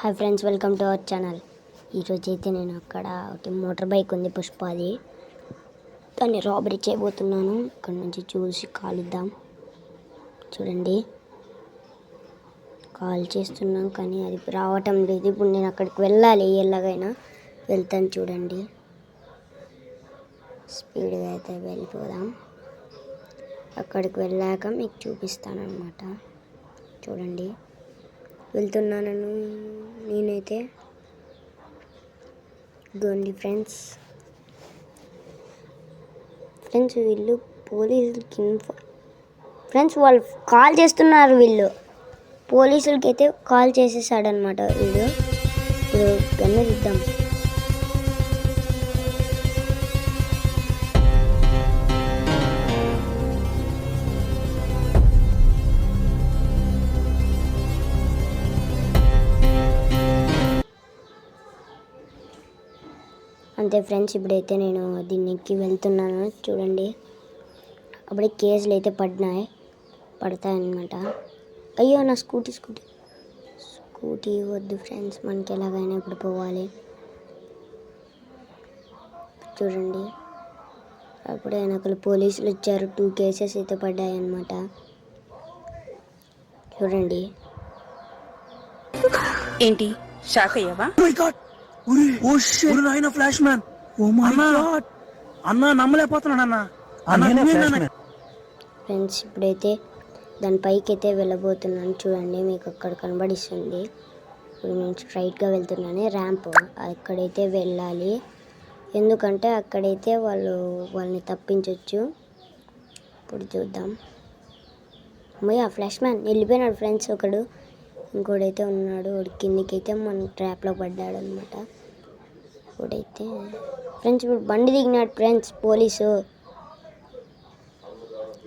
Hi friends, welcome to our channel. ఈరోజు అయితే నేను అక్కడ ఒక మోటార్ బైక్ ఉంది, పుష్పది. దాన్ని రాబరీ చేయబోతున్నాను. ఇక్కడ నుంచి చూసి కాలుద్దాం. చూడండి, కాల్ చేస్తున్నాం కానీ అది రావటం లేదు. ఇప్పుడు నేను అక్కడికి వెళ్ళాలి, ఎలాగైనా వెళ్తాను. చూడండి, స్పీడ్గా అయితే వెళ్ళిపోదాం. అక్కడికి వెళ్ళాక మీకు చూపిస్తాను అన్నమాట. చూడండి, వెళ్తున్నాను నేనైతే. ఇదిగోండి ఫ్రెండ్స్, వీళ్ళు పోలీసులకి ఫ్రెండ్స్ వాళ్ళు కాల్ చేస్తున్నారు. వీళ్ళు పోలీసులకి అయితే కాల్ చేసేసాడనమాట వీడు. ఇప్పుడు గన్ను ఇద్దాం. అంతే ఫ్రెండ్స్, ఇప్పుడైతే నేను దీనికి వెళ్తున్నాను. చూడండి, అప్పుడే కేసులు అయితే పడతాయన్నమాట. అయ్యో, నా స్కూటీ వద్దు ఫ్రెండ్స్, మనకి ఎలాగైనా ఇప్పుడు పోవాలి. చూడండి, అప్పుడే వెనకలు పోలీసులు వచ్చారు. 2 కేసెస్ అయితే పడ్డాయన్నమాట. చూడండి, ఏంటి షాక్ అయ్యావా? ఫ్లాష్ మ్యాన్, అన్నా నమ్మలేకపోతున్నాడు ఫ్రెండ్స్. ఇప్పుడైతే దాని పైకి అయితే వెళ్ళబోతున్నాను. చూడండి, మీకు అక్కడ కనబడిస్తుంది. ఇప్పుడు నేను స్ట్రైట్గా వెళ్తున్నాను. ర్యాంప్ అక్కడైతే వెళ్ళాలి, ఎందుకంటే అక్కడైతే వాళ్ళని తప్పించవచ్చు. ఇప్పుడు చూద్దాం. అమ్మయ్య, ఫ్లాష్ మ్యాన్ వెళ్ళిపోయినాడు ఫ్రెండ్స్. ఇంకోడైతే ఉన్నాడు. వాడు కిందికైతే మన ట్రాప్లో పడ్డాడు అనమాట. ఇప్పుడైతే ఫ్రెండ్స్, ఇప్పుడు బండి దిగినాడు ఫ్రెండ్స్ పోలీసు.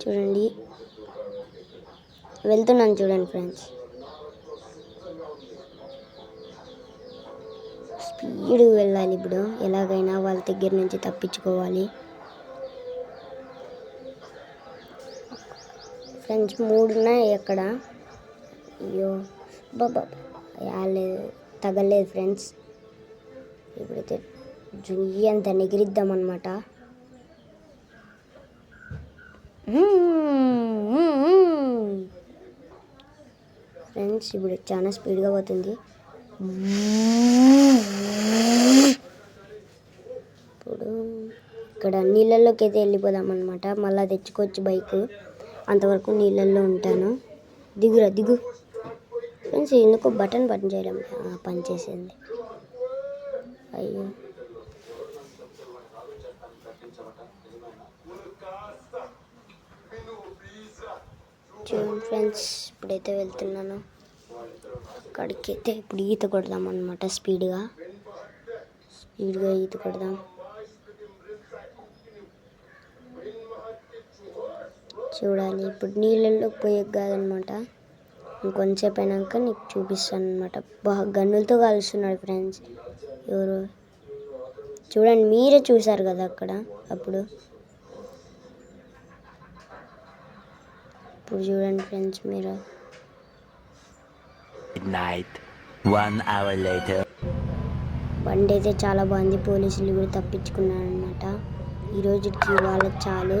చూడండి, వెళ్తున్నాను. చూడండి ఫ్రెండ్స్, స్పీడ్గా వెళ్ళాలి. ఇప్పుడు ఎలాగైనా వాళ్ళ దగ్గర నుంచి తప్పించుకోవాలి. ఫ్రెండ్స్ 3 ఉన్నాయి అక్కడ. అయ్యో బాబా, తగలేదు ఫ్రెండ్స్. ఇప్పుడైతే జుయ్యి అంత ఎగిరిద్దామన్నమాట. ఫ్రెండ్స్, ఇప్పుడు చాలా స్పీడ్గా పోతుంది. ఇప్పుడు ఇక్కడ నీళ్ళల్లోకి అయితే వెళ్ళిపోదాం అనమాట. మళ్ళీ తెచ్చుకోవచ్చు బైక్. అంతవరకు నీళ్ళల్లో ఉంటాను. దిగు ఫ్రెండ్స్. ఎందుకో బటన్ చేయడం పనిచేసింది. అయ్యో, చూడండి ఫ్రెండ్స్, ఇప్పుడైతే వెళ్తున్నాను అక్కడికి. అయితే ఇప్పుడు ఈత కొడదాం అన్నమాట. స్పీడ్గా ఈత కొడదాం. చూడాలి, ఇప్పుడు నీళ్ళల్లో పోయే కాదనమాట. ఇంకొంచెంసేపు అయినాక నీకు చూపిస్తాను అనమాట. బాగా గన్నులతో కాలుస్తున్నాడు ఫ్రెండ్స్ ఎవరు. చూడండి, మీరే చూసారు కదా అక్కడ. ఇప్పుడు చూడండి ఫ్రెండ్స్ మీరు. బండి అయితే చాలా బాగుంది. పోలీసులు కూడా తప్పించుకున్నారు అనమాట. ఈరోజుకి వాళ్ళకి చాలు.